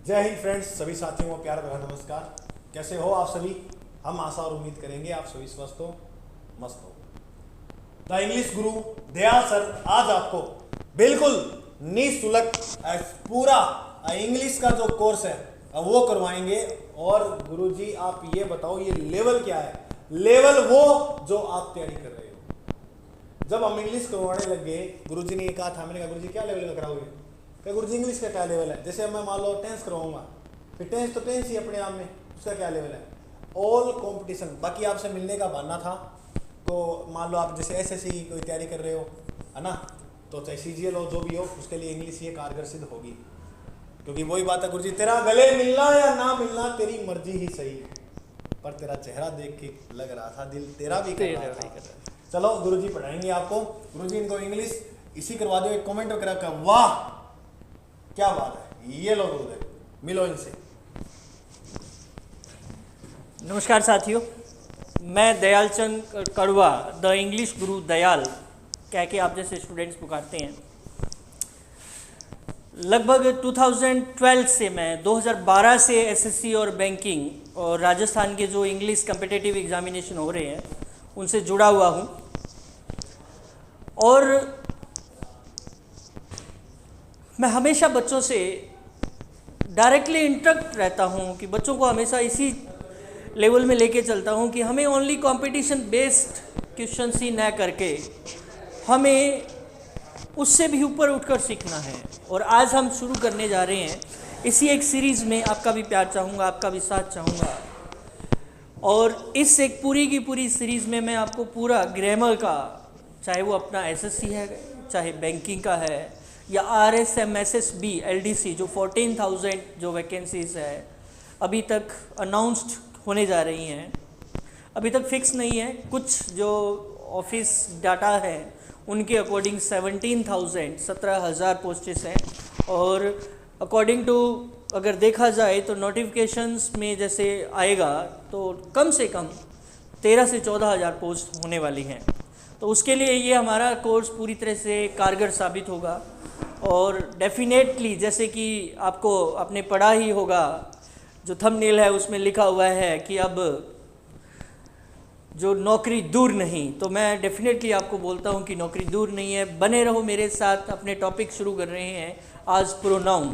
जय हिंद फ्रेंड्स, सभी साथियों को प्यार भरा नमस्कार। कैसे हो आप सभी? हम आशा और उम्मीद करेंगे आप सभी स्वस्थ हो, मस्त हो। The English Guru Dayal sir आज आपको बिल्कुल निःशुल्क पूरा इंग्लिश का जो कोर्स है वो करवाएंगे। और गुरुजी आप ये बताओ, ये लेवल क्या है? लेवल वो जो आप तैयारी कर रहे हो। जब हम इंग्लिश करवाने लग गए, गुरुजी ने ये कहा था, मैंने कहा गुरुजी क्या लेवल में कराओगे? क्या गुरुजी इंग्लिश का क्या लेवल है? जैसे मैं मान लो टेंस करवाऊंगा, फिर टेंस तो टेंस ही अपने आप में, उसका क्या लेवल है? All competition. बाकी आपसे मिलने का बहाना था, तो मान लो आप जैसे एसएससी की कोई तैयारी कर रहे हो, है ना, तो चाहे सीजीएल हो, जो भी हो, उसके लिए इंग्लिश ये कारगर सिद्ध होगी। क्योंकि वही बात है गुरुजी, तेरा गले मिलना या ना मिलना तेरी मर्जी ही सही, पर तेरा चेहरा देख के लग रहा था दिल तेरा भी कर रहा था। चलो गुरुजी पढ़ाएंगे आपको। गुरुजी इनको इंग्लिश इसी करवा दो, एक कमेंट करा कर, वाह क्या बात है, ये लोग गुरुदेव, मिलो इनसे। नमस्कार साथियों, मैं दयाल चंद कड़वा, द इंग्लिश गुरु दयाल कह के आप जैसे स्टूडेंट्स पुकारते हैं। लगभग 2012 से मैं 2012 से एसएससी और बैंकिंग और राजस्थान के जो इंग्लिश कम्पिटिटिव एग्जामिनेशन हो रहे हैं उनसे जुड़ा हुआ हूँ। और मैं हमेशा बच्चों से डायरेक्टली इंटरेक्ट रहता हूँ कि बच्चों को हमेशा इसी लेवल में लेके चलता हूँ कि हमें ओनली कंपटीशन बेस्ड क्वेश्चन ही न करके हमें उससे भी ऊपर उठकर सीखना है। और आज हम शुरू करने जा रहे हैं इसी एक सीरीज़ में। आपका भी प्यार चाहूँगा, आपका भी साथ चाहूँगा। और इस एक पूरी की पूरी सीरीज़ में मैं आपको पूरा ग्रामर का, चाहे वो अपना एसएससी है, चाहे बैंकिंग का है, या RSMSSB LDC जो 14,000 जो वैकेंसीज़ है अभी तक अनाउंस्ड होने जा रही हैं, अभी तक फिक्स नहीं है। कुछ जो ऑफिस डाटा है उनके अकॉर्डिंग 17,000 पोस्टेस हैं। और अकॉर्डिंग टू अगर देखा जाए तो नोटिफिकेशंस में जैसे आएगा तो कम से कम 13 से 14,000 पोस्ट होने वाली हैं। तो उसके लिए ये हमारा कोर्स पूरी तरह से कारगर साबित होगा। और डेफिनेटली जैसे कि आपको आपने पढ़ा ही होगा, जो थंबनेल है उसमें लिखा हुआ है कि अब जो नौकरी दूर नहीं, तो मैं डेफिनेटली आपको बोलता हूं कि नौकरी दूर नहीं है। बने रहो मेरे साथ। अपने टॉपिक शुरू कर रहे हैं आज प्रोनाउन।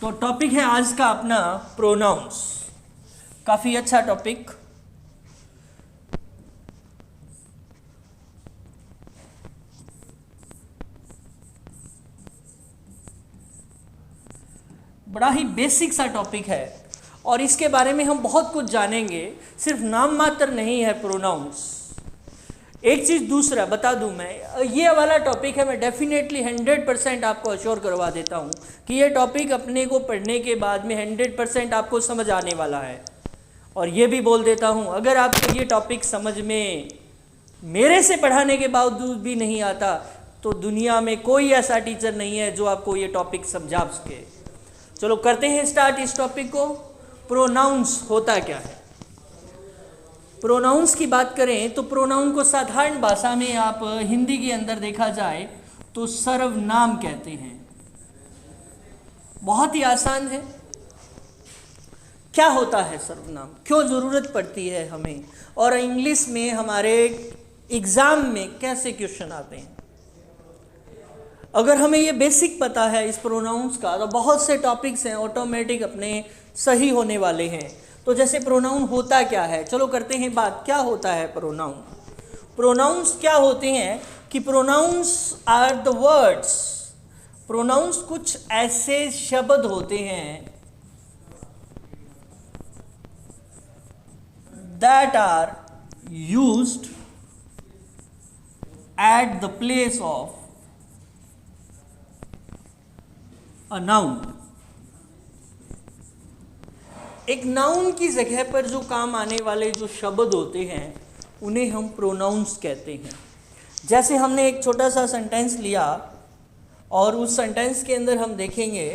तो टॉपिक है आज का अपना प्रोनाउंस। काफ़ी अच्छा टॉपिक। बड़ा ही बेसिक सा टॉपिक है और इसके बारे में हम बहुत कुछ जानेंगे। सिर्फ नाम मात्र नहीं है प्रोनाउंस। एक चीज़ दूसरा बता दूं, मैं ये वाला टॉपिक है, मैं डेफिनेटली 100% आपको अश्योर करवा देता हूँ कि ये टॉपिक अपने को पढ़ने के बाद में 100% आपको समझ आने वाला है। और ये भी बोल देता हूँ, अगर आपको ये टॉपिक समझ में मेरे से पढ़ाने के बावजूद भी नहीं आता तो दुनिया में कोई ऐसा टीचर नहीं है जो आपको ये टॉपिक समझा सके। चलो करते हैं स्टार्ट इस टॉपिक को। प्रोनाउंस होता क्या है? प्रोनाउंस की बात करें तो प्रोनाउन को साधारण भाषा में आप हिंदी के अंदर देखा जाए तो सर्वनाम कहते हैं। बहुत ही आसान है। क्या होता है सर्वनाम? क्यों ज़रूरत पड़ती है हमें? और इंग्लिश में हमारे एग्ज़ाम में कैसे क्वेश्चन आते हैं? अगर हमें ये बेसिक पता है इस प्रोनाउंस का तो बहुत से टॉपिक्स हैं ऑटोमेटिक अपने सही होने वाले हैं। तो जैसे प्रोनाउन होता क्या है, चलो करते हैं बात। क्या होता है प्रोनाउन? प्रोनाउंस क्या होते हैं कि pronouns are the words. Pronouns कुछ ऐसे शब्द होते हैं that are used at the place of a noun. एक नाउन की जगह पर जो काम आने वाले जो शब्द होते हैं उन्हें हम प्रोनाउंस कहते हैं। जैसे हमने एक छोटा सा सेंटेंस लिया और उस सेंटेंस के अंदर हम देखेंगे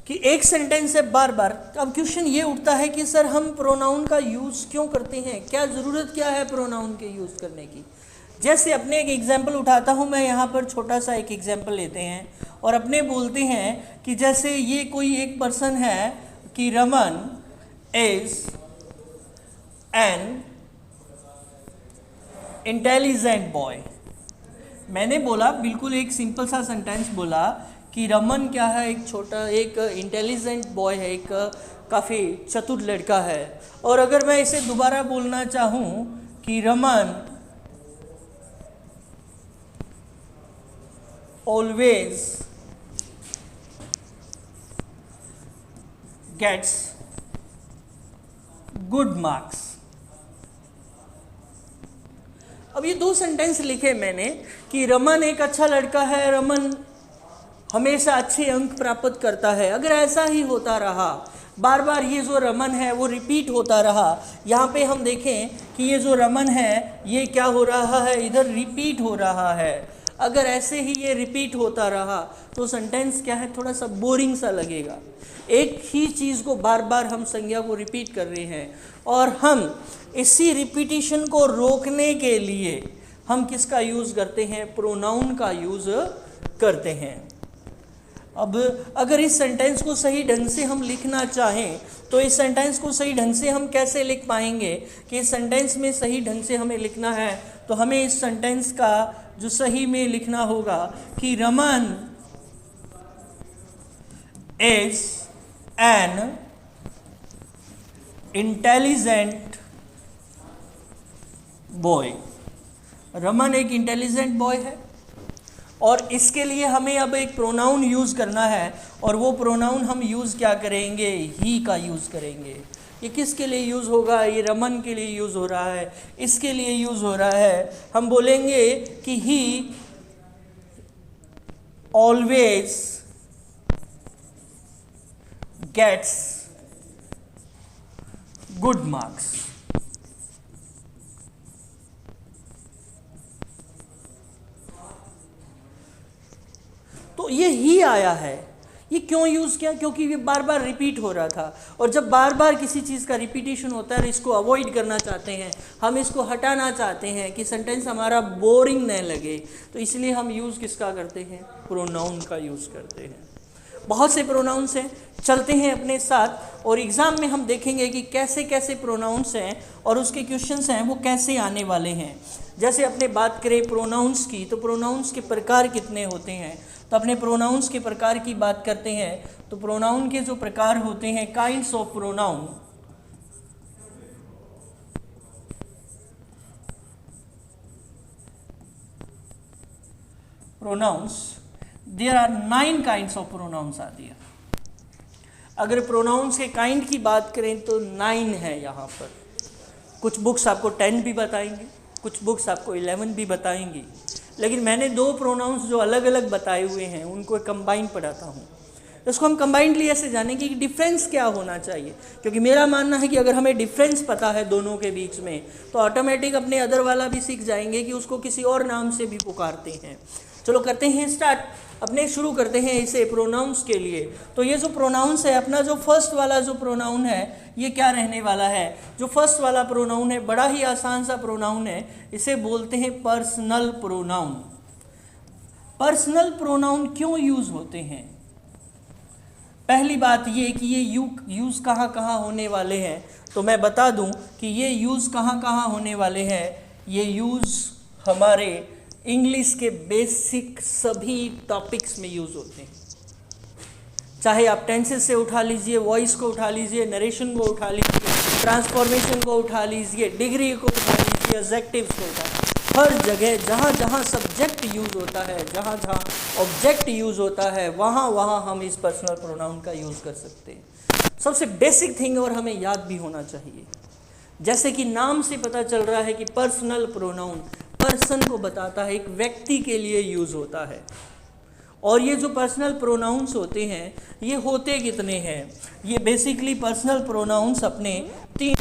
कि एक सेंटेंस से बार बार, अब क्वेश्चन ये उठता है कि सर हम प्रोनाउन का यूज़ क्यों करते हैं? क्या ज़रूरत क्या है प्रोनाउन के यूज़ करने की? जैसे अपने एक एग्जाम्पल उठाता हूँ मैं, यहाँ पर छोटा सा एक एग्जाम्पल लेते हैं और अपने बोलते हैं कि जैसे ये कोई एक पर्सन है कि Raman is an intelligent boy. मैंने बोला, बिल्कुल एक सिंपल सा सेंटेंस बोला कि रमन क्या है, एक इंटेलिजेंट बॉय है, एक काफ़ी चतुर लड़का है। और अगर मैं इसे दोबारा बोलना चाहूँ कि Raman always gets good marks. अब ये दो सेंटेंस लिखे मैंने कि रमन एक अच्छा लड़का है, रमन हमेशा अच्छे अंक प्राप्त करता है। अगर ऐसा ही होता रहा, बार बार ये जो रमन है वो रिपीट होता रहा, यहाँ पे हम देखें कि ये जो रमन है ये क्या हो रहा है, इधर रिपीट हो रहा है। अगर ऐसे ही ये रिपीट होता रहा तो सेंटेंस क्या है, थोड़ा सा बोरिंग सा लगेगा। एक ही चीज़ को बार बार हम संज्ञा को रिपीट कर रहे हैं और हम इसी रिपीटिशन को रोकने के लिए हम किसका यूज़ करते हैं, प्रोनाउन का यूज़ करते हैं। अब अगर इस सेंटेंस को सही ढंग से हम लिखना चाहें तो इस सेंटेंस को सही ढंग से हम कैसे लिख पाएंगे कि इस सेंटेंस में सही ढंग से हमें लिखना है तो हमें इस सेंटेंस का जो सही में लिखना होगा कि Raman is an intelligent boy. Raman एक इंटेलिजेंट बॉय है और इसके लिए हमें अब एक प्रोनाउन यूज़ करना है और वो प्रोनाउन हम यूज़ क्या करेंगे, ही का यूज़ करेंगे। ये किसके लिए यूज़ होगा, ये रमन के लिए यूज़ हो रहा है, इसके लिए यूज़ हो रहा है। हम बोलेंगे कि he always gets good marks. तो ये ही आया है। ये क्यों यूज़ किया, क्योंकि ये बार बार रिपीट हो रहा था और जब बार बार किसी चीज़ का रिपीटिशन होता है, इसको अवॉइड करना चाहते हैं, हम इसको हटाना चाहते हैं कि सेंटेंस हमारा बोरिंग न लगे, तो इसलिए हम यूज़ किसका करते हैं, प्रोनाउन का यूज़ करते हैं। बहुत से प्रोनाउंस हैं, चलते हैं अपने साथ और एग्ज़ाम में हम देखेंगे कि कैसे कैसे प्रोनाउंस हैं और उसके क्वेश्चंस हैं वो कैसे आने वाले हैं। जैसे अपने बात करें प्रोनाउंस की, तो प्रोनाउंस के प्रकार कितने होते हैं, तो अपने प्रोनाउंस के प्रकार की बात करते हैं तो प्रोनाउन के जो प्रकार होते हैं, kinds of pronoun, pronouns there are 9 kinds of pronouns आती है। अगर प्रोनाउंस के काइंड की बात करें तो 9 है यहाँ पर। कुछ बुक्स आपको 10 भी बताएंगे, कुछ बुक्स आपको 11 भी बताएंगी, लेकिन मैंने 2 प्रोनाउंस जो अलग अलग बताए हुए हैं उनको कंबाइन पढ़ाता हूँ। इसको हम कंबाइंडली ऐसे जानेंगे कि डिफरेंस क्या होना चाहिए, क्योंकि मेरा मानना है कि अगर हमें डिफरेंस पता है दोनों के बीच में तो ऑटोमेटिक अपने अदर वाला भी सीख जाएंगे कि उसको किसी और नाम से भी पुकारते हैं। चलो करते हैं स्टार्ट, अपने शुरू करते हैं इसे प्रोनाउंस के लिए। तो ये जो प्रोनाउंस है, अपना जो फर्स्ट वाला जो प्रोनाउन है ये क्या रहने वाला है, जो फर्स्ट वाला प्रोनाउन है बड़ा ही आसान सा प्रोनाउन है, इसे बोलते हैं पर्सनल प्रोनाउन। पर्सनल प्रोनाउन क्यों यूज़ होते हैं, पहली बात ये कि ये यूज़ कहाँ कहाँ होने वाले हैं, तो मैं बता दूं कि ये यूज़ कहाँ कहाँ होने वाले हैं। ये यूज़ हमारे इंग्लिश के बेसिक सभी टॉपिक्स में यूज़ होते हैं, चाहे आप टेंसेस से उठा लीजिए, वॉइस को उठा लीजिए, नरेशन को उठा लीजिए, ट्रांसफॉर्मेशन को उठा लीजिए, डिग्री को उठा लीजिए, एडजेक्टिव्स को उठा लीजिए। हर जगह जहाँ जहाँ सब्जेक्ट यूज़ होता है, जहाँ जहाँ ऑब्जेक्ट यूज़ होता है, वहाँ वहाँ हम इस पर्सनल प्रोनाउन का यूज़ कर सकते हैं। सबसे बेसिक थिंग और हमें याद भी होना चाहिए, जैसे कि नाम से पता चल रहा है कि पर्सनल प्रोनाउन पर्सन को बताता है, एक व्यक्ति के लिए यूज़ होता है। और ये जो पर्सनल प्रोनाउंस होते हैं ये होते कितने हैं, ये बेसिकली पर्सनल प्रोनाउंस अपने तीन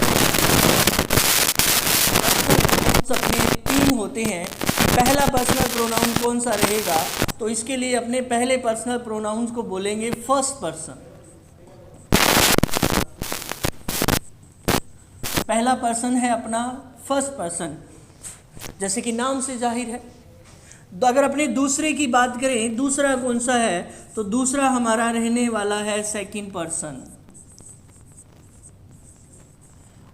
होते हैं। पहला पर्सनल प्रोनाउन कौन सा रहेगा, तो इसके लिए अपने पहले पर्सनल प्रोनाउंस को बोलेंगे फर्स्ट पर्सन। पहला पर्सन है अपना फर्स्ट पर्सन, जैसे कि नाम से जाहिर है। तो अगर अपने दूसरे की बात करें, दूसरा कौन सा है, तो दूसरा हमारा रहने वाला है सेकंड पर्सन।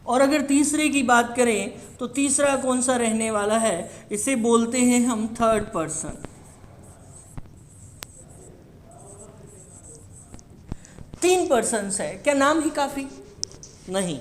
और अगर तीसरे की बात करें तो तीसरा कौन सा रहने वाला है, इसे बोलते हैं हम थर्ड पर्सन। तीन पर्सन्स है, क्या नाम ही काफ़ी नहीं,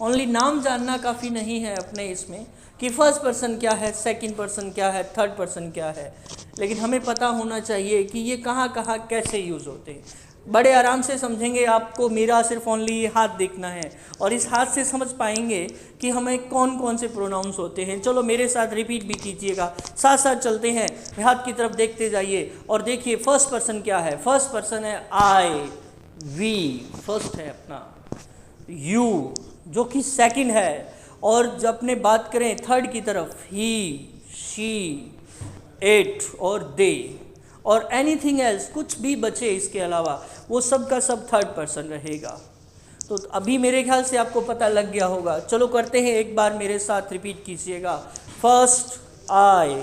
ओनली नाम जानना काफ़ी नहीं है अपने इसमें कि फर्स्ट पर्सन क्या है, सेकंड पर्सन क्या है, थर्ड पर्सन क्या है, लेकिन हमें पता होना चाहिए कि ये कहाँ कहाँ कैसे यूज़ होते हैं। बड़े आराम से समझेंगे, आपको मेरा सिर्फ ओनली ये हाथ देखना है और इस हाथ से समझ पाएंगे कि हमें कौन कौन से प्रोनाउंस होते हैं। चलो मेरे साथ रिपीट भी कीजिएगा, साथ साथ चलते हैं, हाथ की तरफ देखते जाइए और देखिए फर्स्ट पर्सन क्या है। फर्स्ट पर्सन है आई, वी फर्स्ट है अपना, यू जो कि सेकंड है, और जब अपने बात करें थर्ड की तरफ ही, शी, इट और दे, और एनीथिंग एल्स कुछ भी बचे इसके अलावा वो सब का सब थर्ड पर्सन रहेगा। तो अभी मेरे ख्याल से आपको पता लग गया होगा। चलो करते हैं, एक बार मेरे साथ रिपीट कीजिएगा। First I,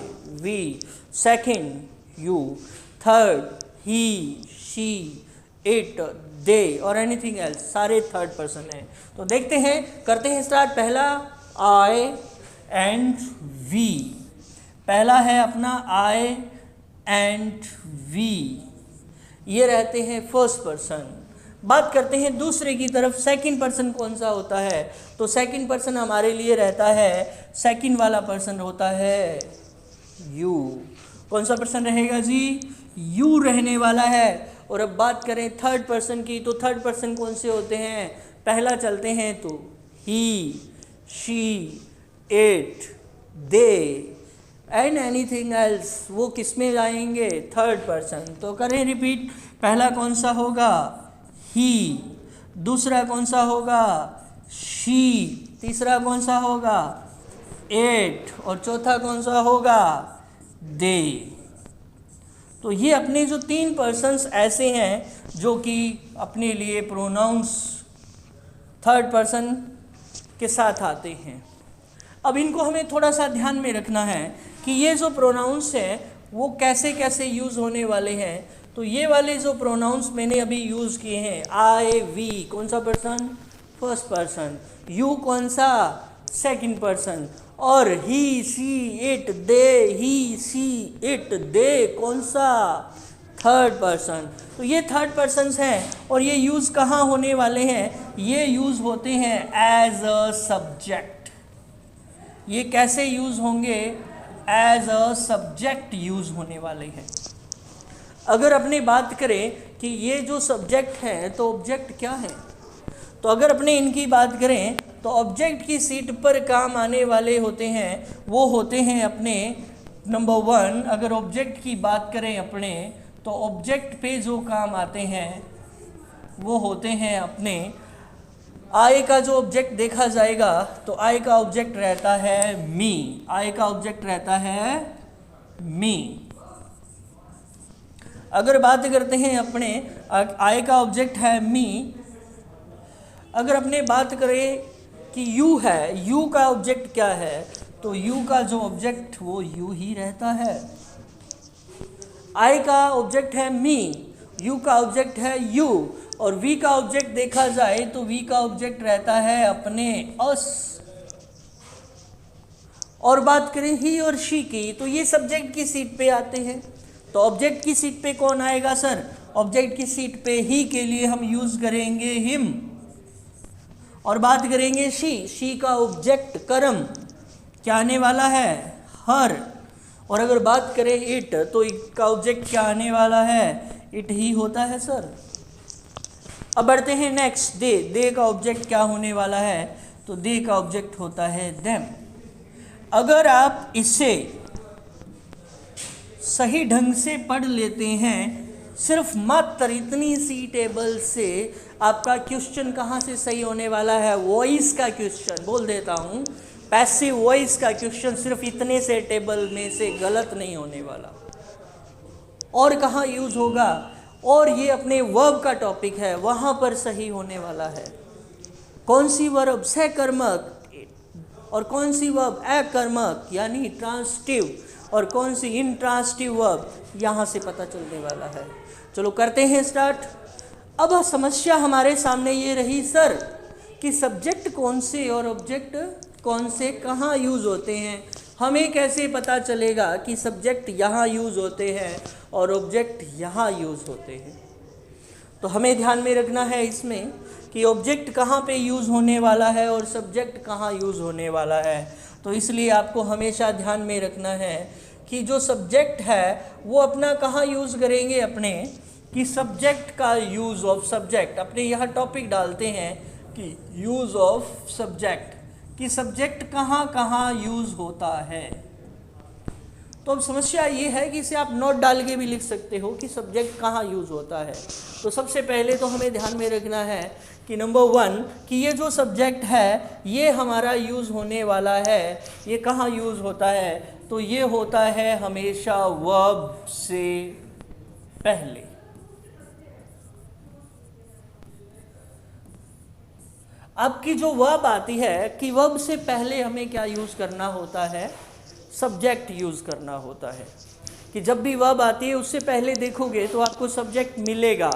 we, second you, third he, she, it, they और एनीथिंग एल्स सारे थर्ड पर्सन हैं। तो देखते हैं, करते हैं स्टार्ट। पहला आई एंड वी, पहला है अपना आई एंड वी, ये रहते हैं फर्स्ट पर्सन। बात करते हैं दूसरे की तरफ, सेकंड पर्सन कौन सा होता है, तो सेकंड पर्सन हमारे लिए रहता है, सेकंड वाला पर्सन होता है यू। कौन सा पर्सन रहेगा जी, यू रहने वाला है। और अब बात करें थर्ड पर्सन की, तो थर्ड पर्सन कौन से होते हैं, पहला चलते हैं तो he, she, it, they and anything else, वो किस में जाएंगे, थर्ड पर्सन। तो करें रिपीट, पहला कौन सा होगा, ही, दूसरा कौन सा होगा, शी, तीसरा कौन सा होगा, इट, और चौथा कौन सा होगा, दे। तो ये अपने जो तीन पर्सन्स ऐसे हैं जो कि अपने लिए प्रोनाउंस थर्ड पर्सन के साथ आते हैं। अब इनको हमें थोड़ा सा ध्यान में रखना है कि ये जो प्रोनाउंस हैं वो कैसे कैसे यूज़ होने वाले हैं। तो ये वाले जो प्रोनाउंस मैंने अभी यूज़ किए हैं, आई, वी कौन सा पर्सन, फर्स्ट पर्सन, यू कौन सा, सेकंड पर्सन, और he, she, it, they, he, she, it, they कौन सा, थर्ड पर्सन। तो ये थर्ड पर्सन्स हैं और ये यूज़ कहाँ होने वाले हैं, ये यूज़ होते हैं एज अ सब्जेक्ट। ये कैसे यूज़ होंगे, एज अ सब्जेक्ट यूज़ होने वाले हैं। अगर अपने बात करें कि ये जो सब्जेक्ट हैं तो ऑब्जेक्ट क्या है, तो अगर अपने इनकी बात करें तो ऑब्जेक्ट की सीट पर काम आने वाले होते हैं, वो होते हैं अपने नंबर वन। अगर ऑब्जेक्ट की बात करें अपने, तो ऑब्जेक्ट पे जो काम आते हैं वो होते हैं अपने, आई का जो ऑब्जेक्ट देखा जाएगा तो आई का ऑब्जेक्ट रहता है मी, आई का ऑब्जेक्ट रहता है मी। अगर बात करते हैं अपने, आई का ऑब्जेक्ट है मी। अगर अपने बात करें कि यू है, यू का ऑब्जेक्ट क्या है, तो यू का जो ऑब्जेक्ट वो यू ही रहता है। आई का ऑब्जेक्ट है मी, यू का ऑब्जेक्ट है यू, और वी का ऑब्जेक्ट देखा जाए तो वी का ऑब्जेक्ट रहता है अपने अस। और बात करें ही और शी की, तो ये सब्जेक्ट की सीट पे आते हैं। तो ऑब्जेक्ट की सीट पे कौन आएगा सर, ऑब्जेक्ट की सीट पे ही के लिए हम यूज करेंगे हिम। और बात करेंगे शी का ऑब्जेक्ट कर्म क्या आने वाला है, हर। और अगर बात करें इट, तो इट का ऑब्जेक्ट क्या आने वाला है, इट ही होता है सर। अब बढ़ते हैं नेक्स्ट, दे का ऑब्जेक्ट क्या होने वाला है, तो दे का ऑब्जेक्ट होता है देम। अगर आप इसे सही ढंग से पढ़ लेते हैं, सिर्फ मात्र इतनी सी टेबल से आपका क्वेश्चन कहाँ से सही होने वाला है, वॉइस का क्वेश्चन बोल देता हूँ, पैसिव वॉइस का क्वेश्चन सिर्फ इतने से टेबल में से गलत नहीं होने वाला। और कहाँ यूज होगा, और ये अपने वर्ब का टॉपिक है, वहाँ पर सही होने वाला है। कौन सी वर्ब, सहकर्मक, और कौन सी वर्ब अकर्मक यानी ट्रांसिटिव और कौन सी इंट्रांसिटिव वर्ब यहाँ से पता चलने वाला है। चलो करते हैं स्टार्ट। अब समस्या हमारे सामने ये रही सर कि सब्जेक्ट कौन से और ऑब्जेक्ट कौन से कहाँ यूज़ होते हैं, हमें कैसे पता चलेगा कि सब्जेक्ट यहाँ यूज़ होते हैं और ऑब्जेक्ट यहाँ यूज़ होते हैं। तो हमें ध्यान में रखना है इसमें कि ऑब्जेक्ट कहाँ पे यूज़ होने वाला है और सब्जेक्ट कहाँ यूज़ होने वाला है। तो इसलिए आपको हमेशा ध्यान में रखना है कि जो सब्जेक्ट है वो अपना कहाँ यूज़ करेंगे, अपने कि सब्जेक्ट का यूज़ ऑफ सब्जेक्ट, अपने यहाँ टॉपिक डालते हैं कि यूज़ ऑफ सब्जेक्ट, कि सब्जेक्ट कहाँ कहाँ यूज़ होता है। तो अब समस्या ये है कि इसे आप नोट डाल के भी लिख सकते हो कि सब्जेक्ट कहाँ यूज़ होता है। तो सबसे पहले तो हमें ध्यान में रखना है कि नंबर 1 कि ये जो सब्जेक्ट है ये हमारा यूज़ होने वाला है, ये कहाँ यूज़ होता है, तो ये होता है हमेशा वर्ब से पहले। आपकी जो वर्ब आती है कि वर्ब से पहले हमें क्या यूज़ करना होता है, सब्जेक्ट यूज़ करना होता है। कि जब भी वर्ब आती है उससे पहले देखोगे तो आपको सब्जेक्ट मिलेगा।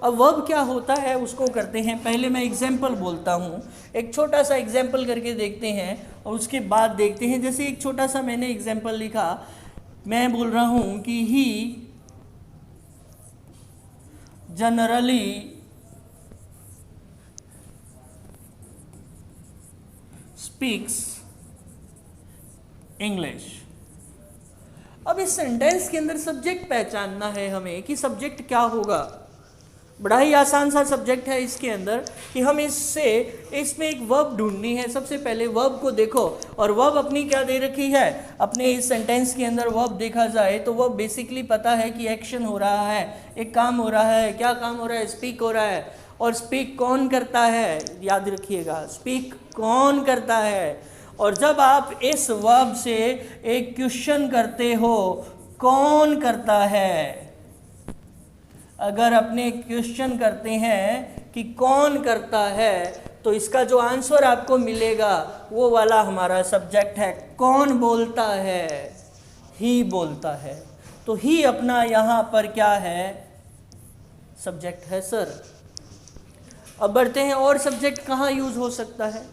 अब वर्ब क्या होता है उसको करते हैं। पहले मैं एग्जाम्पल बोलता हूँ, एक छोटा सा एग्जाम्पल करके देखते हैं और उसके बाद देखते हैं। जैसे एक छोटा सा मैंने एग्जाम्पल लिखा, मैं बोल रहा हूँ कि ही जनरली स्पीक्स इंग्लिश। अब इस सेंटेंस के अंदर सब्जेक्ट पहचानना है हमें कि सब्जेक्ट क्या होगा। बड़ा ही आसान सा सब्जेक्ट है इसके अंदर कि हम इसमें एक वर्ब ढूंढनी है। सबसे पहले वर्ब को देखो और वर्ब अपनी क्या दे रखी है, अपने इस सेंटेंस के अंदर वर्ब देखा जाए तो वर्ब बेसिकली पता है कि एक्शन हो रहा है, एक काम हो रहा है। क्या काम हो रहा है, स्पीक हो रहा है। और स्पीक कौन करता है, याद रखिएगा, स्पीक कौन करता है। और जब आप इस वर्ब से एक क्वेश्चन करते हो, कौन करता है, अगर अपने क्वेश्चन करते हैं कि कौन करता है तो इसका जो आंसर आपको मिलेगा वो वाला हमारा सब्जेक्ट है। कौन बोलता है, ही बोलता है। तो ही अपना यहाँ पर क्या है, सब्जेक्ट है सर। अब बढ़ते हैं और सब्जेक्ट कहाँ यूज़ हो सकता है।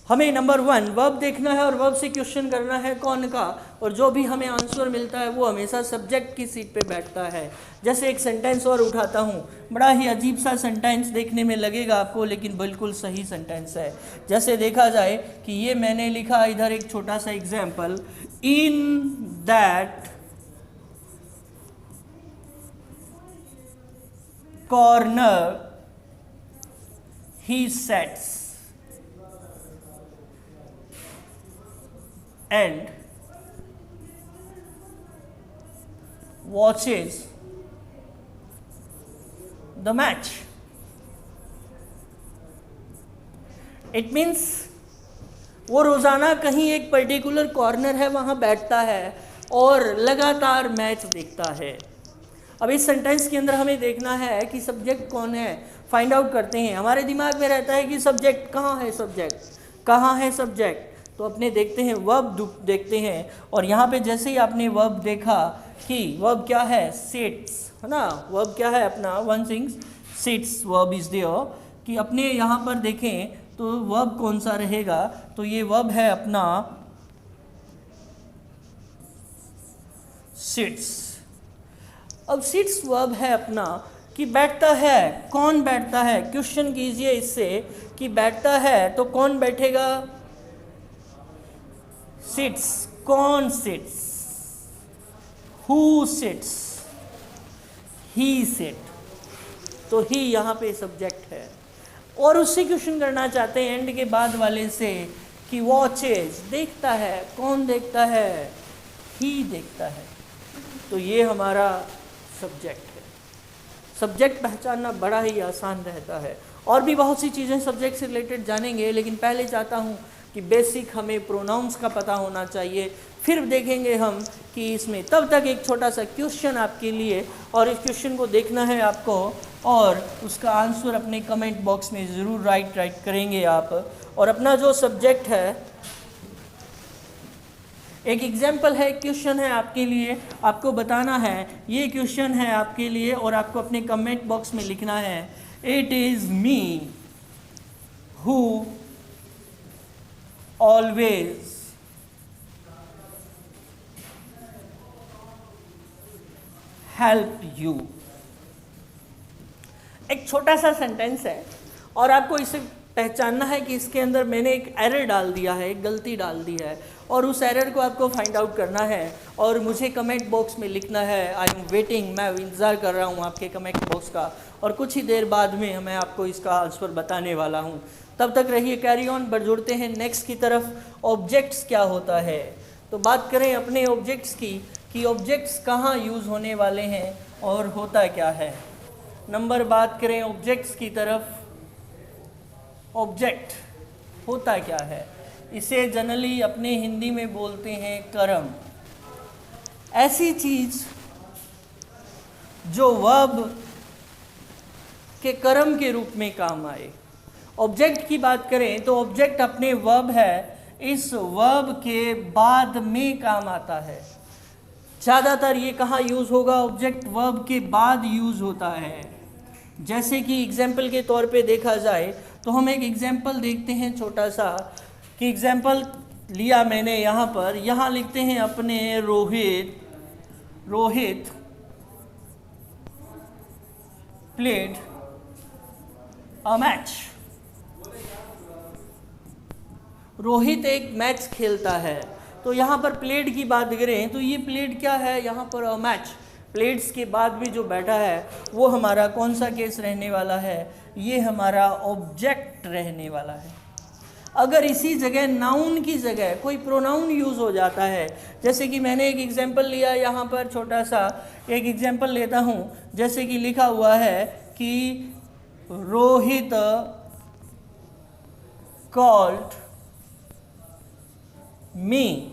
हमें नंबर 1 वर्ब देखना है और वर्ब से क्वेश्चन करना है कौन का, और जो भी हमें आंसर मिलता है वो हमेशा सब्जेक्ट की सीट पे बैठता है। जैसे एक सेंटेंस और उठाता हूँ, बड़ा ही अजीब सा सेंटेंस देखने में लगेगा आपको, लेकिन बिल्कुल सही सेंटेंस है। जैसे देखा जाए कि ये मैंने लिखा इधर एक छोटा सा example, in that corner he sits and watches the match. It means वो रोज़ाना कहीं एक पर्टिकुलर कॉर्नर है वहाँ बैठता है और लगातार मैच देखता है। अब इस सेंटेंस के अंदर हमें देखना है कि सब्जेक्ट कौन है, फाइंड आउट करते हैं। हमारे दिमाग में रहता है कि सब्जेक्ट कहाँ है, सब्जेक्ट कहाँ है सब्जेक्ट। तो अपने देखते हैं वर्ब देखते हैं, और यहाँ पे जैसे ही आपने वर्ब देखा कि वर्ब क्या है, सिट्स, है ना। वर्ब क्या है अपना, one things sits verb is there, कि अपने यहाँ पर देखें तो वर्ब कौन सा रहेगा, तो ये वर्ब है अपना सिट्स। अब सिट्स वर्ब है अपना कि बैठता है। कौन बैठता है, क्वेश्चन कीजिए इससे कि बैठता है तो कौन बैठेगा, सिट्स। कौन sits, who sits, he sit. तो ही यहाँ पे सब्जेक्ट है। और उससे क्वेश्चन करना चाहते हैं एंड के बाद वाले से कि वॉचेस, देखता है। कौन देखता है, ही देखता है। तो ये हमारा सब्जेक्ट है। सब्जेक्ट पहचानना बड़ा ही आसान रहता है। और भी बहुत सी चीज़ें सब्जेक्ट से रिलेटेड जानेंगे, लेकिन पहले चाहता हूँ कि बेसिक हमें प्रोनाउंस का पता होना चाहिए। फिर देखेंगे हम कि इसमें, तब तक एक छोटा सा क्वेश्चन आपके लिए, और इस क्वेश्चन को देखना है आपको और उसका आंसर अपने कमेंट बॉक्स में ज़रूर राइट करेंगे आप। और अपना जो सब्जेक्ट है, एक एग्जाम्पल है, क्वेश्चन है आपके लिए, आपको बताना है ये क्वेश्चन है आपके लिए और आपको अपने कमेंट बॉक्स में लिखना है it is me who always help you. एक छोटा सा सेंटेंस है और आपको इसे पहचानना है कि इसके अंदर मैंने एक एरर डाल दिया है, एक गलती डाल दी है और उस एरर को आपको फाइंड आउट करना है और मुझे कमेंट बॉक्स में लिखना है। आई एम वेटिंग, मैं इंतज़ार कर रहा हूँ आपके कमेंट बॉक्स का और कुछ ही देर बाद में मैं आपको इसका आंसर बताने वाला हूँ। तब तक रहिए कैरी ऑन। बढ़ जुड़ते हैं नेक्स्ट की तरफ। ऑब्जेक्ट्स क्या होता है, तो बात करें अपने ऑब्जेक्ट्स की कि ऑब्जेक्ट्स कहाँ यूज़ होने वाले हैं और होता क्या है। नंबर बात करें ऑब्जेक्ट्स की तरफ। ऑब्जेक्ट होता क्या है, इसे जनरली अपने हिंदी में बोलते हैं कर्म। ऐसी चीज़ जो वर्ब के कर्म के रूप में काम आए। ऑब्जेक्ट की बात करें तो ऑब्जेक्ट अपने वर्ब है, इस वर्ब के बाद में काम आता है। ज़्यादातर ये कहाँ यूज़ होगा, ऑब्जेक्ट वर्ब के बाद यूज़ होता है। जैसे कि एग्जाम्पल के तौर पे देखा जाए तो हम एक एग्जाम्पल देखते हैं छोटा सा कि एग्जाम्पल लिया मैंने यहाँ पर, यहाँ लिखते हैं अपने Rohit played a match. Rohit एक मैच खेलता है, तो यहाँ पर प्लेड की बात करें तो ये प्लेड क्या है, यहाँ पर अ मैच। प्लेड्स के बाद भी जो बैठा है वो हमारा कौन सा केस रहने वाला है, ये हमारा ऑब्जेक्ट रहने वाला है। अगर इसी जगह नाउन की जगह कोई प्रोनाउन यूज़ हो जाता है, जैसे कि मैंने एक एग्जांपल लिया यहाँ पर, छोटा सा एक एग्जांपल लेता हूँ, जैसे कि लिखा हुआ है कि रोहित कॉल्ड मी।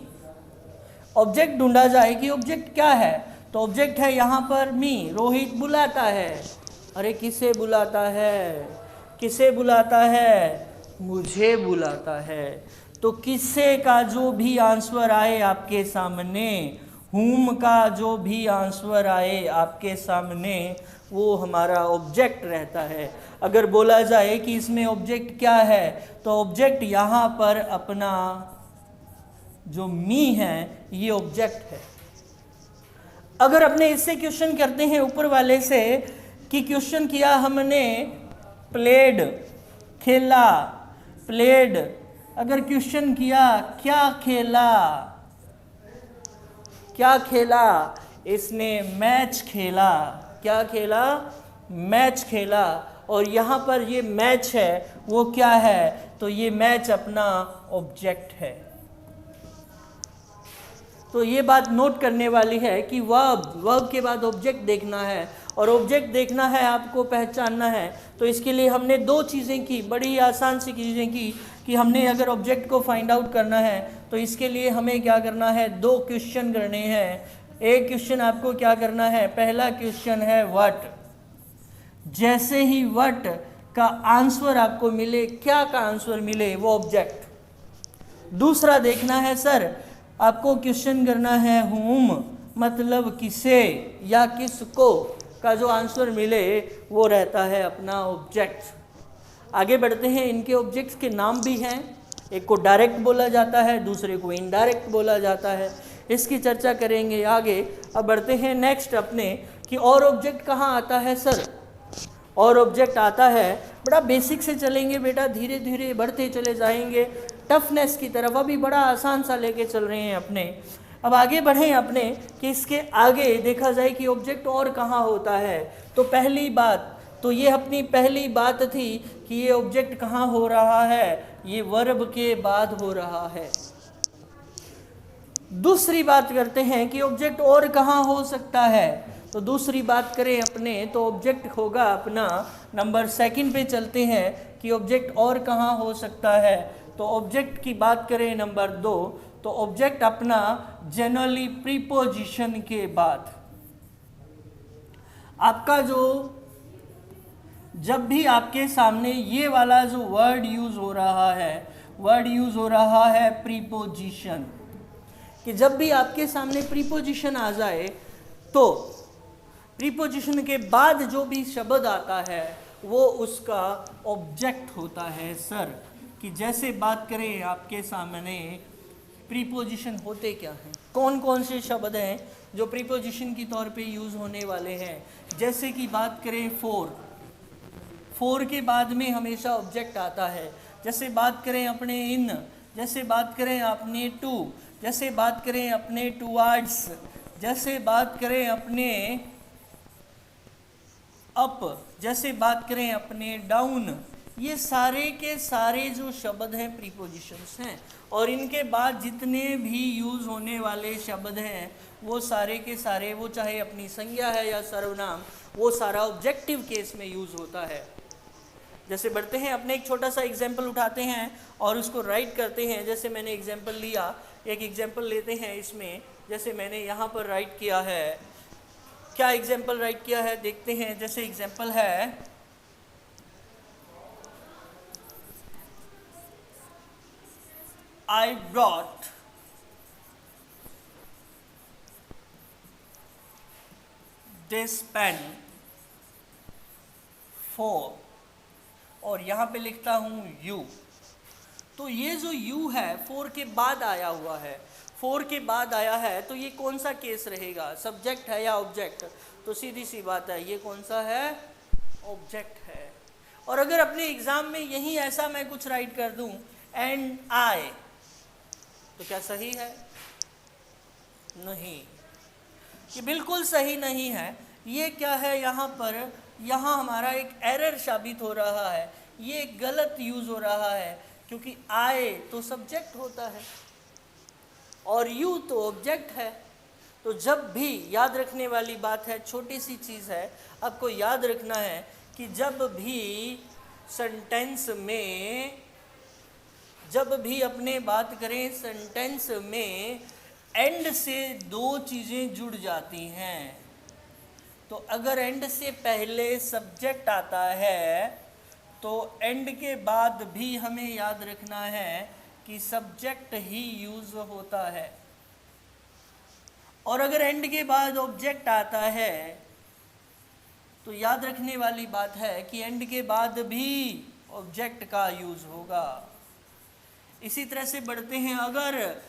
ऑब्जेक्ट ढूंढा जाए कि ऑब्जेक्ट क्या है, तो ऑब्जेक्ट है यहाँ पर मी। रोहित बुलाता है, अरे किसे बुलाता है, किसे बुलाता है, मुझे बुलाता है। तो किससे का जो भी आंसर आए आपके सामने, हुम का जो भी आंसर आए आपके सामने, वो हमारा ऑब्जेक्ट रहता है। अगर बोला जाए कि इसमें ऑब्जेक्ट क्या है, तो ऑब्जेक्ट यहाँ पर अपना जो मी है ये ऑब्जेक्ट है। अगर अपने इससे क्वेश्चन करते हैं ऊपर वाले से कि क्वेश्चन किया हमने प्लेड, खेला, प्लेड। अगर क्वेश्चन किया क्या खेला, क्या खेला, इसने मैच खेला। क्या खेला, मैच खेला। और यहाँ पर ये मैच है वो क्या है, तो ये मैच अपना ऑब्जेक्ट है। तो ये बात नोट करने वाली है कि वर्ब के बाद ऑब्जेक्ट देखना है और ऑब्जेक्ट देखना है, आपको पहचानना है। तो इसके लिए हमने दो चीज़ें की, बड़ी आसान सी चीज़ें की कि हमने अगर ऑब्जेक्ट को फाइंड आउट करना है तो इसके लिए हमें क्या करना है, दो क्वेश्चन करने हैं। एक क्वेश्चन आपको क्या करना है, पहला क्वेश्चन है व्हाट। जैसे ही व्हाट का आंसर आपको मिले, क्या का आंसर मिले, वो ऑब्जेक्ट। दूसरा देखना है सर, आपको क्वेश्चन करना है हुम, मतलब किसे या किसको का जो आंसर मिले वो रहता है अपना ऑब्जेक्ट। आगे बढ़ते हैं। इनके ऑब्जेक्ट्स के नाम भी हैं, एक को डायरेक्ट बोला जाता है, दूसरे को इनडायरेक्ट बोला जाता है। इसकी चर्चा करेंगे आगे। अब बढ़ते हैं नेक्स्ट अपने कि और ऑब्जेक्ट कहाँ आता है सर। और ऑब्जेक्ट आता है, बड़ा बेसिक से चलेंगे बेटा, धीरे धीरे बढ़ते चले जाएंगे टफनेस की तरफ। अभी बड़ा आसान सा लेके चल रहे हैं अपने। अब आगे बढ़ें अपने कि इसके आगे देखा जाए कि ऑब्जेक्ट और कहाँ होता है। तो पहली बात तो ये अपनी पहली बात थी कि ये ऑब्जेक्ट कहाँ हो रहा है, ये वर्ब के बाद हो रहा है। दूसरी बात करते हैं कि ऑब्जेक्ट और कहाँ हो सकता है। तो दूसरी बात करें अपने तो ऑब्जेक्ट होगा अपना, नंबर सेकंड पे चलते हैं कि ऑब्जेक्ट और कहाँ हो सकता है। तो ऑब्जेक्ट की बात करें नंबर 2, तो ऑब्जेक्ट अपना जनरली प्रीपोजिशन के बाद। आपका जो जब भी आपके सामने ये वाला जो वर्ड यूज हो रहा है, वर्ड यूज हो रहा है प्रीपोजिशन, कि जब भी आपके सामने प्रीपोजिशन आ जाए तो प्रीपोजिशन के बाद जो भी शब्द आता है वो उसका ऑब्जेक्ट होता है सर। कि जैसे बात करें आपके सामने प्रीपोजिशन होते क्या हैं, कौन कौन से शब्द हैं जो प्रीपोजिशन की तौर पे यूज़ होने वाले हैं। जैसे कि बात करें फोर के बाद में हमेशा ऑब्जेक्ट आता है। जैसे बात करें अपने इन, जैसे बात करें अपने टू, जैसे बात करें अपने टुवर्ड्स, जैसे बात करें अपने अप, जैसे बात करें अपने डाउन, ये सारे के सारे जो शब्द हैं प्रीपोजिशंस हैं। और इनके बाद जितने भी यूज़ होने वाले शब्द हैं वो सारे के सारे, वो चाहे अपनी संज्ञा है या सर्वनाम, वो सारा ऑब्जेक्टिव केस में यूज़ होता है। जैसे बढ़ते हैं, अपने एक छोटा सा एग्जाम्पल उठाते हैं और उसको राइट करते हैं। जैसे मैंने एग्जाम्पल लिया, एक एग्जाम्पल लेते हैं इसमें। जैसे मैंने यहाँ पर राइट किया है, क्या एग्जाम्पल राइट किया है देखते हैं। जैसे एग्जाम्पल है I brought this pen for, और यहाँ पे लिखता हूँ you। तो ये जो you है for के बाद आया हुआ है, for के बाद आया है, तो ये कौन सा केस रहेगा, सब्जेक्ट है या ऑब्जेक्ट। तो सीधी सी बात है, ये कौन सा है, ऑब्जेक्ट है। और अगर अपने एग्जाम में यही ऐसा मैं कुछ राइट कर दूं एंड आई, तो क्या सही है, नहीं, ये बिल्कुल सही नहीं है। ये क्या है, यहाँ पर, यहाँ हमारा एक एरर साबित हो रहा है, ये गलत यूज़ हो रहा है। क्योंकि आए तो सब्जेक्ट होता है और यू तो ऑब्जेक्ट है। तो जब भी, याद रखने वाली बात है, छोटी सी चीज़ है, आपको याद रखना है कि जब भी सेंटेंस में, जब भी अपने बात करें सेंटेंस में एंड से दो चीज़ें जुड़ जाती हैं, तो अगर एंड से पहले सब्जेक्ट आता है तो एंड के बाद भी हमें याद रखना है कि सब्जेक्ट ही यूज़ होता है। और अगर एंड के बाद ऑब्जेक्ट आता है तो याद रखने वाली बात है कि एंड के बाद भी ऑब्जेक्ट का यूज़ होगा। इसी तरह से बढ़ते हैं, अगर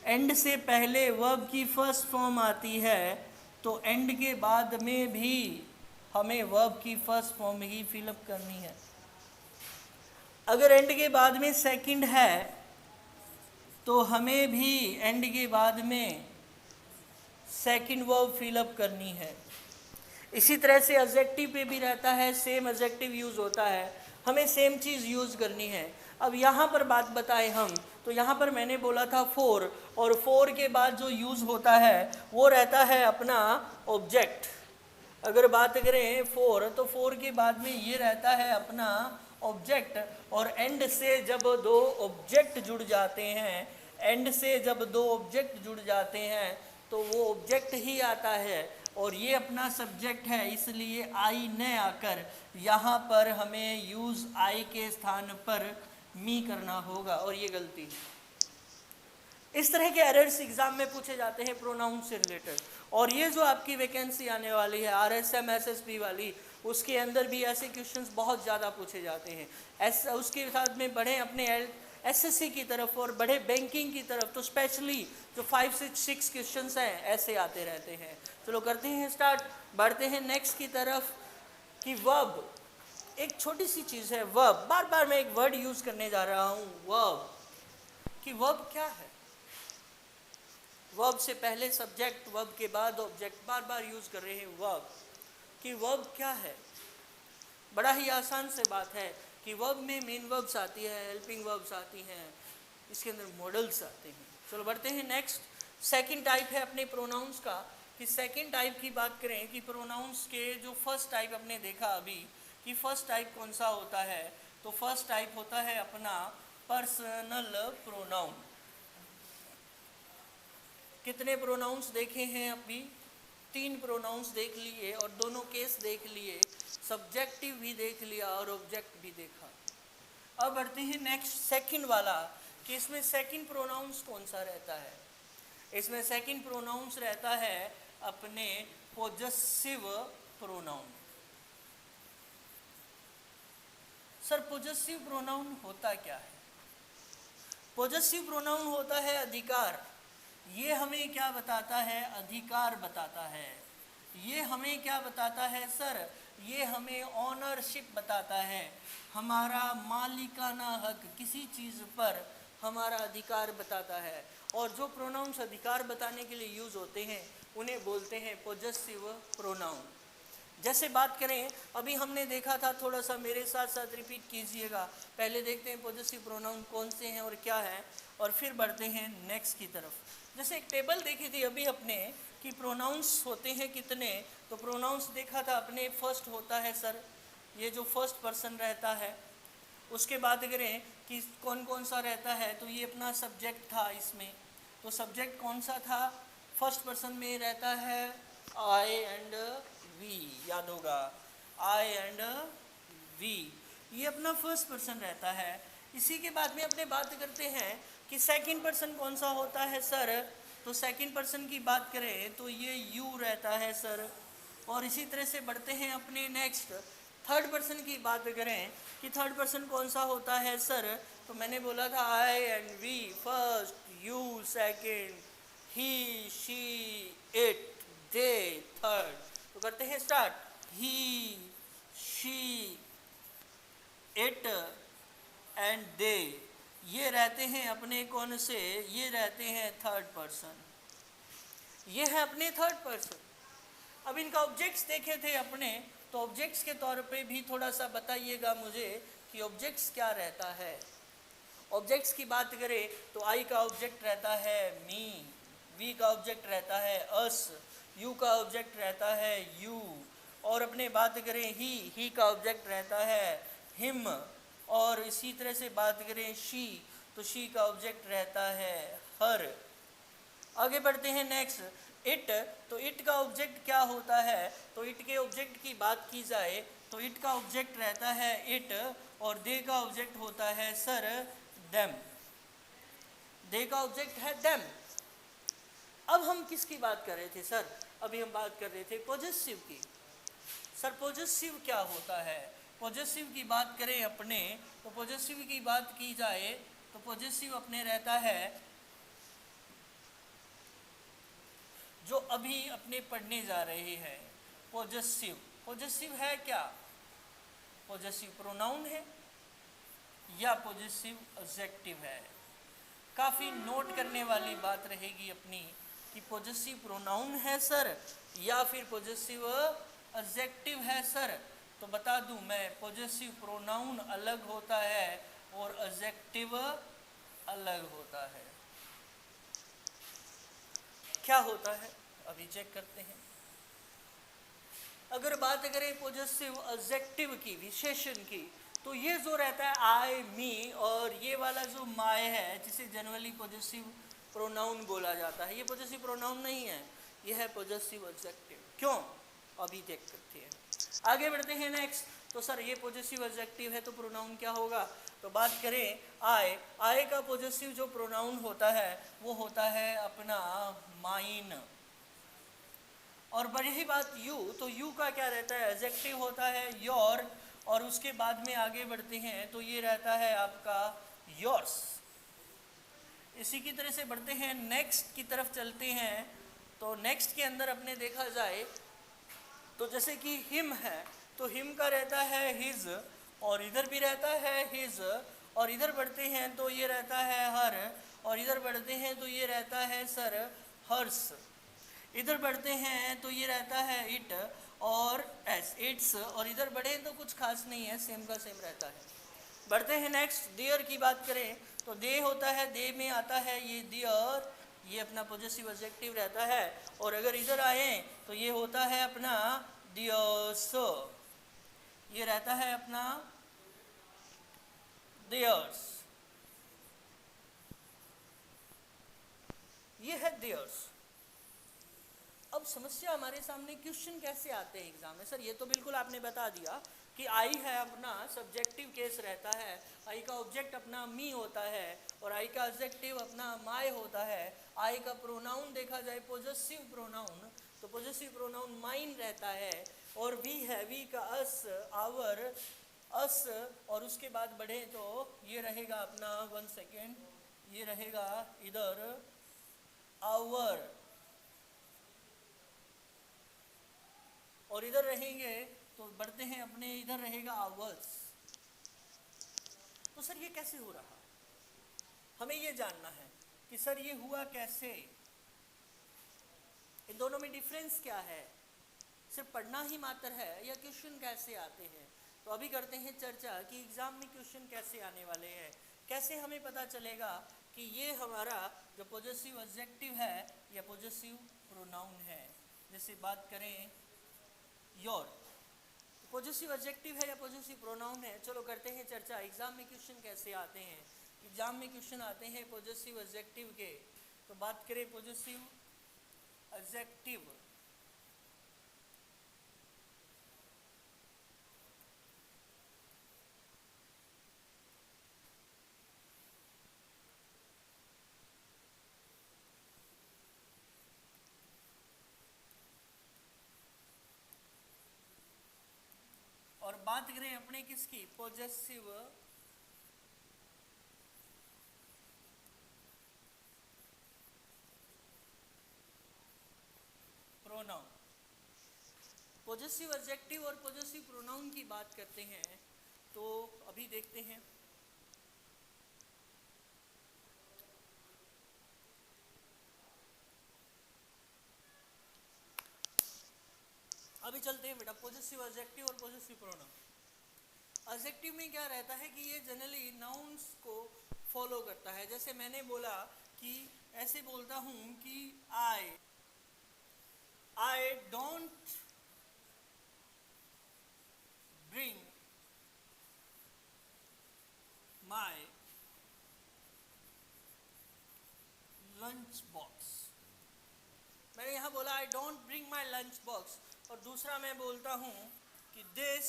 एंड से पहले वर्ब की फर्स्ट फॉर्म आती है तो एंड के बाद में भी हमें वर्ब की फर्स्ट फॉर्म ही फिलअप करनी है। अगर एंड के बाद में सेकंड है तो हमें भी एंड के बाद में सेकंड वर्ब फिलअप करनी है। इसी तरह से एडजेक्टिव पे भी रहता है, सेम एडजेक्टिव यूज़ होता है, हमें सेम चीज़ यूज़ करनी है। अब यहाँ पर बात बताएं हम, तो यहाँ पर मैंने बोला था फोर, और फोर के बाद जो यूज़ होता है वो रहता है अपना ऑब्जेक्ट। अगर बात करें फोर, तो फोर के बाद में ये रहता है अपना ऑब्जेक्ट। और एंड से जब दो ऑब्जेक्ट जुड़ जाते हैं, एंड से जब दो ऑब्जेक्ट जुड़ जाते हैं तो वो ऑब्जेक्ट ही आता है और ये अपना सब्जेक्ट है। इसलिए आई ने आकर यहाँ पर हमें यूज़ आई के स्थान पर मी करना होगा, और ये गलती है। इस तरह के एरर्स एग्जाम में पूछे जाते हैं प्रोनाउन से रिलेटेड। और ये जो आपकी वैकेंसी आने वाली है RSM SSB वाली, उसके अंदर भी ऐसे क्वेश्चंस बहुत ज़्यादा पूछे जाते हैं। ऐसा उसके साथ में बढ़े अपने SSC की तरफ और बढ़े बैंकिंग की तरफ, तो स्पेशली जो 5 से 6 क्वेश्चंस हैं ऐसे आते रहते हैं। चलो करते हैं स्टार्ट, बढ़ते हैं नेक्स्ट की तरफ। कि वर्ब, एक छोटी सी चीज़ है वर्ब, बार बार मैं एक वर्ड यूज़ करने जा रहा हूँ वर्ब। कि वर्ब क्या है, वर्ब से पहले सब्जेक्ट, वर्ब के बाद ऑब्जेक्ट, बार बार यूज़ कर रहे हैं वर्ब। कि वर्ब क्या है, बड़ा ही आसान से बात है कि वर्ब में मेन वर्ब्स आती है, हेल्पिंग वर्ब्स आती हैं, इसके अंदर मॉडल्स आते हैं। चलो बढ़ते हैं नेक्स्ट। सेकंड टाइप है अपने प्रोनाउंस का। कि सेकंड टाइप की बात करें कि प्रोनाउंस के जो फर्स्ट टाइप आपने देखा अभी, कि फर्स्ट टाइप कौन सा होता है, तो फर्स्ट टाइप होता है अपना पर्सनल प्रोनाउन। कितने प्रोनाउंस देखे हैं अभी, तीन प्रोनाउंस देख लिए और दोनों केस देख लिए, सब्जेक्टिव भी देख लिया और ऑब्जेक्ट भी देखा। अब बढ़ते हैं नेक्स्ट सेकंड वाला कि इसमें सेकंड प्रोनाउंस कौन सा रहता है। इसमें सेकंड प्रोनाउंस रहता है अपने possessive pronoun. Sir possessive pronoun होता क्या है? पोजेसिव प्रोनाउन होता है अधिकार। ये हमें क्या बताता है? अधिकार बताता है। ये हमें क्या बताता है सर? ये हमें ऑनरशिप बताता है, हमारा मालिकाना हक, किसी चीज़ पर हमारा अधिकार बताता है। और जो प्रोनाउंस अधिकार बताने के लिए यूज़ होते हैं उन्हें बोलते हैं पोजेसिव प्रोनाउन। जैसे बात करें, अभी हमने देखा था, थोड़ा सा मेरे साथ साथ रिपीट कीजिएगा। पहले देखते हैं पोजेसिव प्रोनाउन कौन से हैं और क्या है, और फिर बढ़ते हैं नेक्स्ट की तरफ। जैसे एक टेबल देखी थी अभी अपने कि प्रोनाउंस होते हैं कितने, तो प्रोनाउंस देखा था अपने, फर्स्ट होता है सर ये जो फर्स्ट पर्सन रहता है। उसके बाद करें कि कौन कौन सा रहता है, तो ये अपना सब्जेक्ट था इसमें। तो सब्जेक्ट कौन सा था? फर्स्ट पर्सन में रहता है आई एंड वी, याद होगा, आई एंड वी, ये अपना फर्स्ट पर्सन रहता है। इसी के बाद में अपने बात करते हैं कि सेकंड पर्सन कौन सा होता है सर। तो सेकंड पर्सन की बात करें तो ये यू रहता है सर। और इसी तरह से बढ़ते हैं अपने नेक्स्ट थर्ड पर्सन की बात करें कि थर्ड पर्सन कौन सा होता है सर। तो मैंने बोला था I and we first, you second, he she it they third. तो करते हैं start. He she it and they, ये रहते हैं अपने कौन से? ये रहते हैं थर्ड पर्सन। ये है अपने थर्ड पर्सन। अब इनका ऑब्जेक्ट्स देखे थे अपने, तो ऑब्जेक्ट्स के तौर पे भी थोड़ा सा बताइएगा मुझे कि ऑब्जेक्ट्स क्या रहता है। ऑब्जेक्ट्स की बात करें तो आई का ऑब्जेक्ट रहता है मी, वी का ऑब्जेक्ट रहता है अस, यू का ऑब्जेक्ट रहता है यू, और अपने बात करें ही का ऑब्जेक्ट रहता है हिम, और इसी तरह से बात करें शी, तो शी का ऑब्जेक्ट रहता है हर। आगे बढ़ते हैं नेक्स्ट इट। तो इट का ऑब्जेक्ट क्या होता है? तो इट के ऑब्जेक्ट की बात की जाए तो इट का ऑब्जेक्ट रहता है इट, और दे का ऑब्जेक्ट होता है सर देम। दे का ऑब्जेक्ट है देम। अब हम किसकी बात कर रहे थे सर? अभी हम बात कर रहे थे पॉजेसिव की। सर पॉजेसिव क्या होता है? पॉजेसिव की बात करें अपने, तो पॉजेसिव की बात की जाए तो पॉजेसिव अपने रहता है जो अभी अपने पढ़ने जा रहे हैं। पॉजेसिव, पॉजेसिव है क्या? पॉजेसिव प्रोनाउन है या पॉजेसिव एडजेक्टिव है? काफ़ी नोट करने वाली बात रहेगी अपनी कि पॉजेसिव प्रोनाउन है सर या फिर पॉजेसिव एडजेक्टिव है सर। तो बता दूं मैं, पॉजेसिव प्रोनाउन अलग होता है और एडजेक्टिव अलग होता है। क्या होता है अभी चेक करते हैं। अगर बात करें पॉजेसिव एडजेक्टिव की, विशेषण की, तो ये जो रहता है आई मी, और ये वाला जो माय है जिसे जनरली पॉजेसिव प्रोनाउन बोला जाता है, ये पॉजेसिव प्रोनाउन नहीं है, ये है पॉजेसिव एडजेक्टिव। क्यों? अभी चेक करते हैं। आगे बढ़ते हैं नेक्स्ट। तो सर ये पॉजेसिव एडजेक्टिव है तो प्रोनाउन क्या होगा? तो बात करें आई, आई का पॉजेसिव जो प्रोनाउन होता है वो होता है अपना माइन। और बड़ी बात यू, तो यू का क्या रहता है? एडजेक्टिव होता है योर, और उसके बाद में आगे बढ़ते हैं तो ये रहता है आपका योर्स। इसी की तरह से बढ़ते हैं नेक्स्ट की तरफ चलते हैं। तो नेक्स्ट के अंदर अपने देखा जाए तो जैसे कि हिम है, तो हिम का रहता है हिज, और इधर भी रहता है हिज, और इधर बढ़ते हैं तो ये रहता है हर, और इधर बढ़ते हैं तो ये रहता है सर हर्स। इधर बढ़ते हैं तो ये रहता है इट और एस, इट्स, और इधर बढ़े तो कुछ खास नहीं है, सेम का सेम रहता है। बढ़ते हैं नेक्स्ट। देयर की बात करें तो दे होता है, दे में आता है ये देयर, ये अपना पॉजेसिव एडजेक्टिव रहता है। और अगर इधर आए तो ये होता है अपना देयर्स, ये रहता है अपना देयर्स, ये है देयर्स। अब समस्या हमारे सामने, क्वेश्चन कैसे आते हैं एग्जाम में? सर ये तो बिल्कुल आपने बता दिया कि आई है अपना सब्जेक्टिव केस रहता है, आई का ऑब्जेक्ट अपना मी होता है और आई का एडजेक्टिव अपना माय होता है। आई का प्रोनाउन देखा जाए पॉजेसिव प्रोनाउन, तो पॉजेसिव प्रोनाउन माइन रहता है। और वी है, वी का अस, आवर, अस, और उसके बाद बढ़े तो ये रहेगा अपना 1 सेकेंड, ये रहेगा इधर आवर, और इधर रहेंगे तो बढ़ते हैं अपने, इधर रहेगा आवर्स। तो सर ये कैसे हो रहा, हमें ये जानना है कि सर ये हुआ कैसे, इन दोनों में डिफरेंस क्या है, सिर्फ पढ़ना ही मात्र है या क्वेश्चन कैसे आते हैं। तो अभी करते हैं चर्चा कि एग्जाम में क्वेश्चन कैसे आने वाले हैं, कैसे हमें पता चलेगा कि ये हमारा जो पॉजेसिव एडजेक्टिव है या पॉजेसिव प्रोनाउन है। जैसे बात करें योर, पॉजेसिव एडजेक्टिव है या पॉजेसिव प्रोनाउन है। चलो करते हैं चर्चा, एग्जाम में क्वेश्चन कैसे आते हैं। एग्जाम में क्वेश्चन आते हैं पॉजेसिव एडजेक्टिव के। तो बात करें पॉजेसिव एडजेक्टिव, और बात करें अपने किसकी, पॉजेसिव प्रोनाउन। पॉजेसिव एडजेक्टिव और पॉजेसिव प्रोनाउन की बात करते हैं तो अभी देखते हैं। अभी चलते हैं बेटा पॉजेसिव एडजेक्टिव और पॉजेसिव प्रोनाउन। एडजेक्टिव में क्या रहता है कि ये जनरली नाउन्स को फॉलो करता है। जैसे मैंने बोला कि ऐसे बोलता हूं कि I don't bring my lunch box. मैंने यहाँ बोला I don't bring my lunch box, और दूसरा मैं बोलता हूँ कि this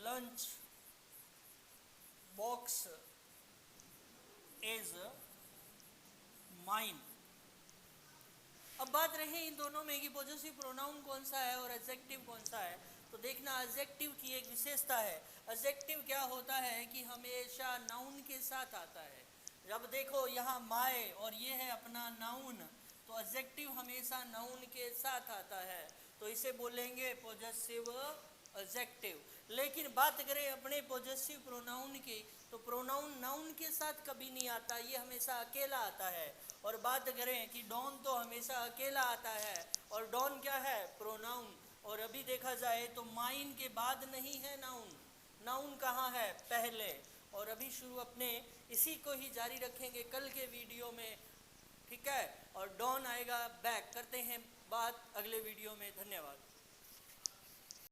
lunch box is mine. अब बात रहे इन दोनों में कि पॉजेसिव प्रोनाउन कौन सा है और एडजेक्टिव कौन सा है, तो देखना एडजेक्टिव की एक विशेषता है। एडजेक्टिव क्या होता है कि हमेशा नाउन के साथ आता है। जब देखो यहाँ माय और ये है अपना नाउन, तो एडजेक्टिव हमेशा नाउन के साथ आता है, तो इसे बोलेंगे पॉजेसिव एडजेक्टिव। लेकिन बात करें अपने पॉजेसिव प्रोनाउन की, तो प्रोनाउन नाउन के साथ कभी नहीं आता, ये हमेशा अकेला आता है। और बात करें कि डॉन तो हमेशा अकेला आता है, और डॉन क्या है, प्रोनाउन। और अभी देखा जाए तो माइन के बाद नहीं है नाउन, नाउन कहाँ है, पहले। और अभी शुरू अपने इसी को ही जारी रखेंगे कल के वीडियो में, ठीक है। और डॉन आएगा बैक, करते हैं बात अगले वीडियो में। धन्यवाद।